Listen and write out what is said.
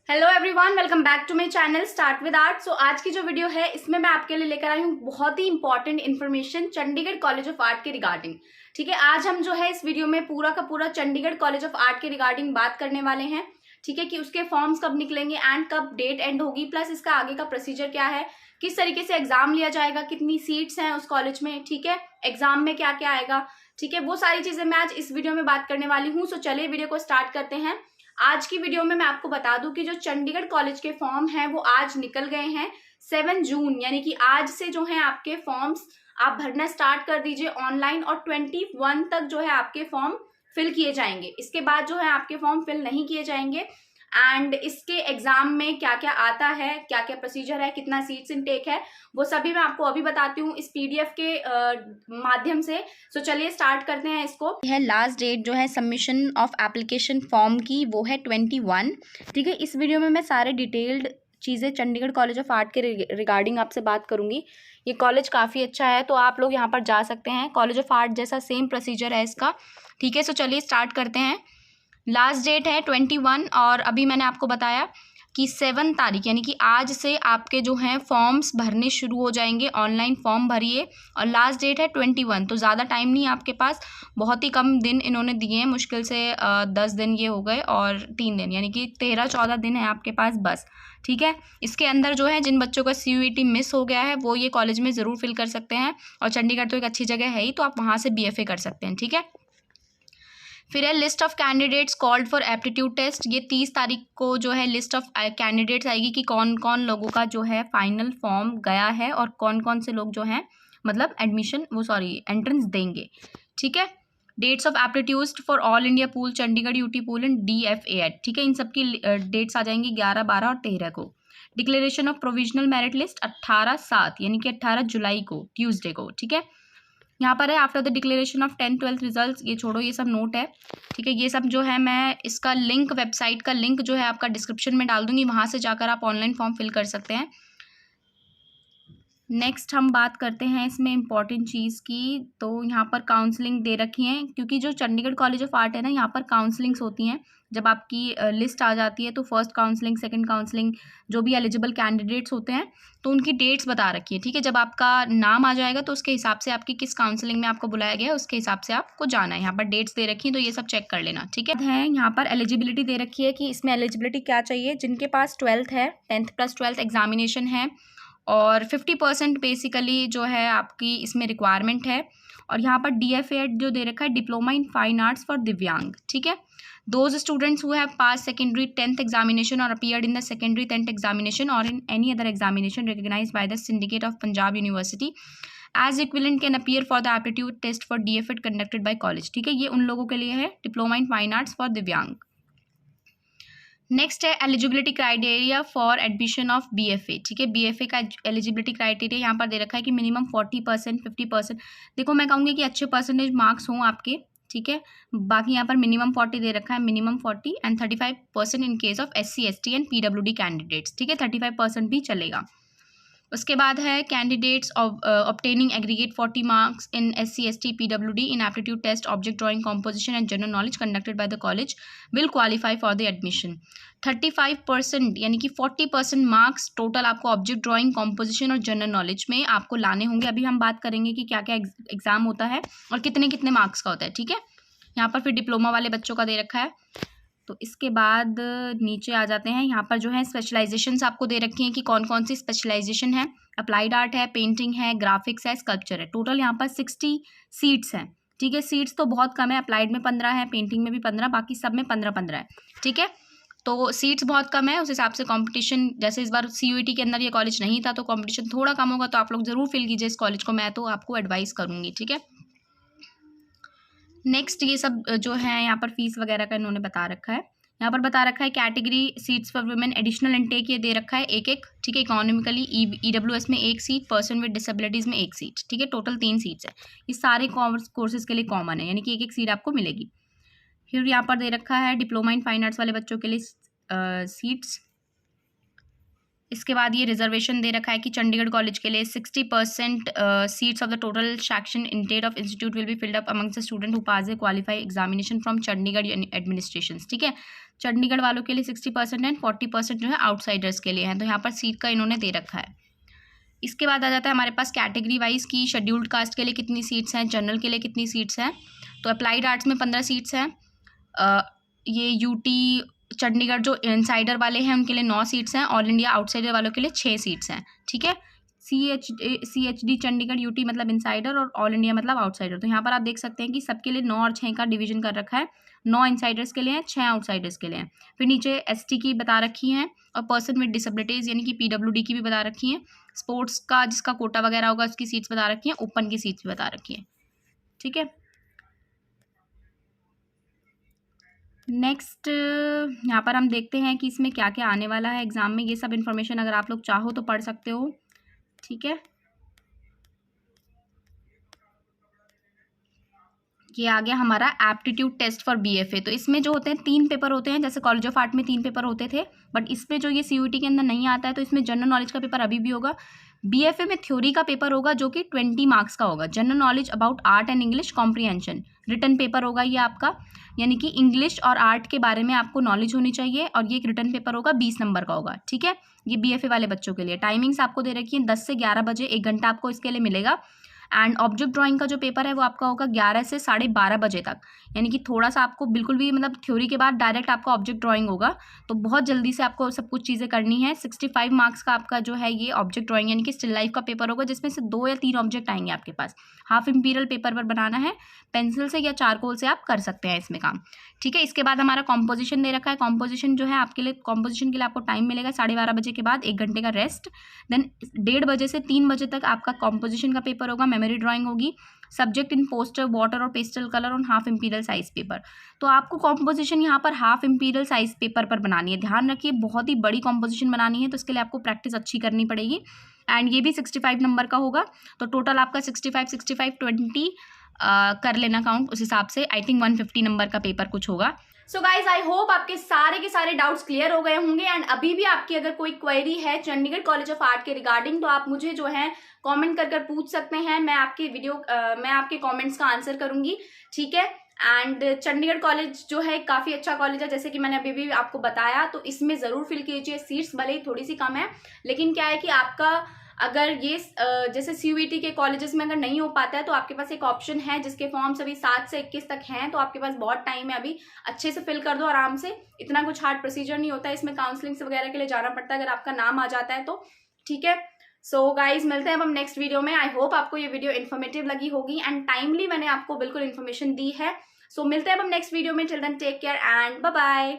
Hello everyone, welcome back to my channel start with art. So आज की जो video है इसमें मैं आपके लिए लेकर आई हूँ बहुत ही important information Chandigarh college of art के रिगार्डिंग। ठीक है, आज हम जो है इस वीडियो में पूरा का पूरा चंडीगढ़ कॉलेज ऑफ आर्ट के रिगार्डिंग बात करने वाले हैं। ठीक है, कि उसके फॉर्म्स कब निकलेंगे एंड कब डेट एंड होगी, प्लस इसका आगे का प्रोसीजर क्या है, किस तरीके से एग्जाम लिया जाएगा, कितनी सीट्स हैं उस कॉलेज में, ठीक है, एग्जाम में क्या क्या आएगा। ठीक है, वो सारी चीजें मैं आज इस वीडियो में बात करने वाली हूँ। सो चलिए वीडियो को स्टार्ट करते हैं। आज की वीडियो में मैं आपको बता दूं कि जो चंडीगढ़ कॉलेज के फॉर्म हैं वो आज निकल गए हैं 7 जून, यानी कि आज से जो है आपके फॉर्म्स आप भरना स्टार्ट कर दीजिए ऑनलाइन, और 21 तक जो है आपके फॉर्म फिल किए जाएंगे। इसके बाद जो है आपके फॉर्म फिल नहीं किए जाएंगे। एंड इसके एग्जाम में क्या क्या आता है, क्या क्या प्रोसीजर है, कितना सीट्स इनटेक है, वो सभी मैं आपको अभी बताती हूँ इस पीडीएफ के माध्यम से। सो चलिए स्टार्ट करते हैं इसको। है लास्ट डेट जो है सबमिशन ऑफ एप्लीकेशन फॉर्म की, वो है 21। ठीक है, इस वीडियो में मैं सारे डिटेल्ड चीज़ें चंडीगढ़ कॉलेज ऑफ आर्ट के रिगार्डिंग आपसे बात करूंगी। ये कॉलेज काफ़ी अच्छा है, तो आप लोग यहाँ पर जा सकते हैं। कॉलेज ऑफ आर्ट जैसा सेम प्रोसीजर है इसका। ठीक है, सो चलिए स्टार्ट करते हैं। लास्ट डेट है 21, और अभी मैंने आपको बताया कि 7 तारीख यानी कि आज से आपके जो हैं फॉर्म्स भरने शुरू हो जाएंगे। ऑनलाइन फॉर्म भरिए, और लास्ट डेट है 21, तो ज़्यादा टाइम नहीं है आपके पास, बहुत ही कम दिन इन्होंने दिए हैं। मुश्किल से 10 दिन ये हो गए और 3 दिन, यानी कि 13-14 दिन है आपके पास बस। ठीक है, इसके अंदर जो है जिन बच्चों का CUET मिस हो गया है वो ये कॉलेज में ज़रूर फिल कर सकते हैं, और चंडीगढ़ तो एक अच्छी जगह है ही, तो आप वहाँ से BFA कर सकते हैं। ठीक है, फिर है list of candidates called for aptitude test. ये 30 तारीख को जो है लिस्ट ऑफ कैंडिडेट्स आएगी कि कौन कौन लोगों का जो है फाइनल फॉर्म गया है और कौन कौन से लोग जो हैं मतलब एंट्रेंस देंगे। ठीक है, dates of aptitude for all India pool, Chandigarh UT pool and DFA। ठीक है, इन सब की डेट्स आ जाएंगी 11, 12 और 13 को। Declaration of provisional merit list 18/7 यानी कि 18 जुलाई को, ट्यूसडे को। ठीक है, यहाँ पर है after the declaration of 10th 12th results. ये छोड़ो, ये सब नोट है। ठीक है, ये सब जो है मैं इसका लिंक, वेबसाइट का लिंक जो है आपका डिस्क्रिप्शन में डाल दूंगी, वहाँ से जाकर आप ऑनलाइन फॉर्म फिल कर सकते हैं। नेक्स्ट हम बात करते हैं इसमें इम्पॉर्टेंट चीज़ की। तो यहाँ पर काउंसलिंग दे रखी है, क्योंकि जो चंडीगढ़ कॉलेज ऑफ आर्ट है ना, यहाँ पर काउंसलिंग्स होती हैं। जब आपकी लिस्ट आ जाती है तो फर्स्ट काउंसलिंग, सेकंड काउंसलिंग, जो भी एलिजिबल कैंडिडेट्स होते हैं तो उनकी डेट्स बता रखी है। ठीक है, जब आपका नाम आ जाएगा तो उसके हिसाब से आपकी किस काउंसलिंग में आपको बुलाया गया है उसके हिसाब से आपको जाना है। यहाँ पर डेट्स दे रखी है, तो ये सब चेक कर लेना। ठीक है, यहाँ पर एलिजिबिलिटी दे रखी है कि इसमें एलिजिबिलिटी क्या चाहिए। जिनके पास 12th है, 10th + 12th एग्जामिनेशन है, और 50% बेसिकली जो है आपकी इसमें रिक्वायरमेंट है। और यहाँ पर DFA जो दे रखा है, diploma in fine arts for divyang. ठीक है, those students who have pass secondary 10th examination और appeared in the secondary 10th examination और in any other examination recognized by the syndicate of Punjab university as equivalent can appear for the aptitude test for DFA conducted by college. ठीक है, ये उन लोगों के लिए है, diploma in fine arts for divyang. Next है eligibility criteria for admission of BFA। ठीक है, BFA का एलिजिबिलिटी क्राइटेरिया यहाँ पर दे रखा है कि मिनिमम 40%, 50%। देखो, मैं कहूँगी कि अच्छे परसेंटेज मार्क्स हों आपके। ठीक है, बाकी यहाँ पर मिनिमम 40 दे रखा है, minimum 40 and 35% in case of SC ST and PWD candidates. ठीक है, 35% भी चलेगा। उसके बाद है candidates obtaining aggregate 40 marks in SC ST PWD in aptitude test, object drawing, composition and general knowledge conducted by the college will qualify for the admission. 35% यानी कि 40% marks total आपको ऑब्जेक्ट ड्राइंग, कॉम्पोजिशन और general knowledge में आपको लाने होंगे। अभी हम बात करेंगे कि क्या क्या एग्जाम होता है और कितने कितने मार्क्स का होता है। ठीक है, यहाँ पर फिर डिप्लोमा वाले बच्चों का दे रखा है। तो इसके बाद नीचे आ जाते हैं। यहाँ पर जो है स्पेशलाइजेशंस आपको दे रखी हैं कि कौन कौन सी स्पेशलाइजेशन है। अप्लाइड आर्ट है, पेंटिंग है, ग्राफिक्स है, स्कल्पचर है। टोटल यहाँ पर 60 सीट्स हैं। ठीक है, सीट्स तो बहुत कम है, अप्लाइड में 15 है, पेंटिंग में भी 15, बाकी सब में 15-15 है। ठीक है, तो सीट्स बहुत कम है, उस हिसाब से कंपटीशन, जैसे इस बार CUET के अंदर ये कॉलेज नहीं था तो कंपटीशन थोड़ा कम होगा, तो आप लोग ज़रूर फिल कीजिए इस कॉलेज को, मैं तो आपको एडवाइस करूँगी। ठीक है, नेक्स्ट ये सब जो है यहाँ पर फीस वगैरह का इन्होंने बता रखा है। यहाँ पर बता रखा है category seats for women, additional intake ये दे रखा है एक। ठीक है, इकोनॉमिकली EWS में 1 सीट, पर्सन विद डिसेबिलिटीज़ में 1 सीट। ठीक है, टोटल 3 सीट्स है। ये सारे कोर्सेज के लिए कॉमन है, यानी कि एक सीट आपको मिलेगी। फिर यहाँ पर दे रखा है डिप्लोमा इन फाइन आर्ट्स वाले बच्चों के लिए सीट्स। इसके बाद ये रिजर्वेशन दे रखा है कि चंडीगढ़ कॉलेज के लिए 60% seats of the total section intended of institute will be filled up amongst the student who pass the qualify examination from Chandigarh administration. ठीक है, चंडीगढ़ वालों के लिए 60% एंड 40% जो है आउटसाइडर्स के लिए हैं। तो यहाँ पर सीट का इन्होंने दे रखा है। इसके बाद आ जाता है हमारे पास कैटेगरी वाइज की शेड्यूल्ड कास्ट के लिए कितनी सीट्स हैं, जनरल के लिए कितनी सीट्स हैं। तो अप्लाइड आर्ट्स में 15 सीट्स हैं। ये यूटी चंडीगढ़ जो इनसाइडर वाले हैं उनके लिए 9 सीट्स हैं। ऑल इंडिया आउटसाइडर वालों के लिए 6 सीट्स हैं। ठीक है, CHD चंडीगढ़ यूटी मतलब इनसाइडर और ऑल इंडिया मतलब आउटसाइडर। तो यहाँ पर आप देख सकते हैं कि सबके लिए 9 और 6 का डिवीजन कर रखा है। 9 इनसाइडर्स के लिए हैं, 6 आउटसाइडर्स के लिए हैं। फिर नीचे ST की बता रखी हैं और पर्सन विद डिसेबिलिटीज़ यानी कि PWD की भी बता रखी हैं। स्पोर्ट्स का जिसका कोटा वगैरह होगा उसकी सीट्स बता रखी हैं। ओपन की सीट्स भी बता रखी हैं। ठीक है, नेक्स्ट यहाँ पर हम देखते हैं कि इसमें क्या क्या आने वाला है एग्ज़ाम में। ये सब इन्फॉर्मेशन अगर आप लोग चाहो तो पढ़ सकते हो। ठीक है, ये आ गया हमारा एप्टीट्यूड टेस्ट फॉर BFA। तो इसमें जो होते हैं 3 पेपर होते हैं, जैसे कॉलेज ऑफ आर्ट में 3 पेपर होते थे, बट इसमें जो ये CUET के अंदर नहीं आता है। तो इसमें जनरल नॉलेज का पेपर अभी भी होगा। BFA में थ्योरी का पेपर होगा जो कि 20 मार्क्स का होगा। General knowledge about art and English comprehension written paper होगा ये आपका, यानी कि इंग्लिश और आर्ट के बारे में आपको नॉलेज होनी चाहिए। और ये एक रिटन पेपर होगा, 20 नंबर का होगा। ठीक है, ये BFA वाले बच्चों के लिए टाइमिंग्स आपको दे रखी है 10 से 11 बजे, 1 घंटा आपको इसके लिए मिलेगा। एंड ऑब्जेक्ट ड्राइंग का जो पेपर है वो आपका होगा 11 से 12:30 बजे तक, यानी कि थोड़ा सा आपको बिल्कुल भी मतलब थ्योरी के बाद डायरेक्ट आपका ऑब्जेक्ट ड्राइंग होगा। तो बहुत जल्दी से आपको सब कुछ चीज़ें करनी है। 65 मार्क्स का आपका जो है ये ऑब्जेक्ट ड्राइंग यानी कि स्टिल लाइफ का पेपर होगा, जिसमें से 2 या 3 ऑब्जेक्ट आएंगे आपके पास। हाफ इम्पीरियल पेपर पर बनाना है, पेंसिल से या चारकोल से आप कर सकते हैं इसमें काम। ठीक है, इसके बाद हमारा कॉम्पोजिशन दे रखा है। कॉम्पोजिशन जो है आपके लिए, कॉम्पोजिशन के लिए आपको टाइम मिलेगा 12:30 बजे के बाद 1 घंटे का रेस्ट। देन 1:30 बजे से 3 बजे तक आपका कॉम्पोजिशन का पेपर होगा। मेमोरी ड्राइंग होगी, सब्जेक्ट इन पोस्टर वाटर और pastel colour on half imperial size paper. तो आपको कॉम्पोजिशन यहाँ पर हाफ इम्पीरियल साइज पेपर पर बनानी है। ध्यान रखिए, बहुत ही बड़ी कॉम्पोजिशन बनानी है, तो इसके लिए आपको प्रैक्टिस अच्छी करनी पड़ेगी। एंड ये भी 65 नंबर का होगा। तो टोटल आपका 65 20 कर लेना काउंट, उस हिसाब से आई थिंक 150 नंबर का पेपर कुछ होगा। सो गाइज, आई होप आपके सारे के सारे डाउट्स क्लियर हो गए होंगे। एंड अभी भी आपकी अगर कोई क्वेरी है चंडीगढ़ कॉलेज ऑफ आर्ट के रिगार्डिंग, तो आप मुझे जो है कमेंट कर पूछ सकते हैं। मैं आपके कमेंट्स का आंसर करूंगी। ठीक है, एंड चंडीगढ़ कॉलेज जो है काफ़ी अच्छा कॉलेज है, जैसे कि मैंने अभी भी आपको बताया। तो इसमें ज़रूर फिल कीजिए। सीट्स भले ही थोड़ी सी कम है, लेकिन क्या है कि आपका अगर ये जैसे CUET के कॉलेजेस में अगर नहीं हो पाता है, तो आपके पास एक ऑप्शन है जिसके फॉर्म्स अभी 7 से 21 तक हैं। तो आपके पास बहुत टाइम है, अभी अच्छे से फिल कर दो आराम से। इतना कुछ हार्ड प्रोसीजर नहीं होता है इसमें, काउंसलिंग वगैरह के लिए जाना पड़ता है अगर आपका नाम आ जाता है तो। ठीक है, सो गाइज, मिलते हैं अब हम नेक्स्ट वीडियो में। आई होप आपको ये वीडियो इन्फॉर्मेटिव लगी होगी एंड टाइमली मैंने आपको बिल्कुल इन्फॉर्मेशन दी है। सो मिलते हैं अब हम नेक्स्ट वीडियो में। Till then take care and bye bye.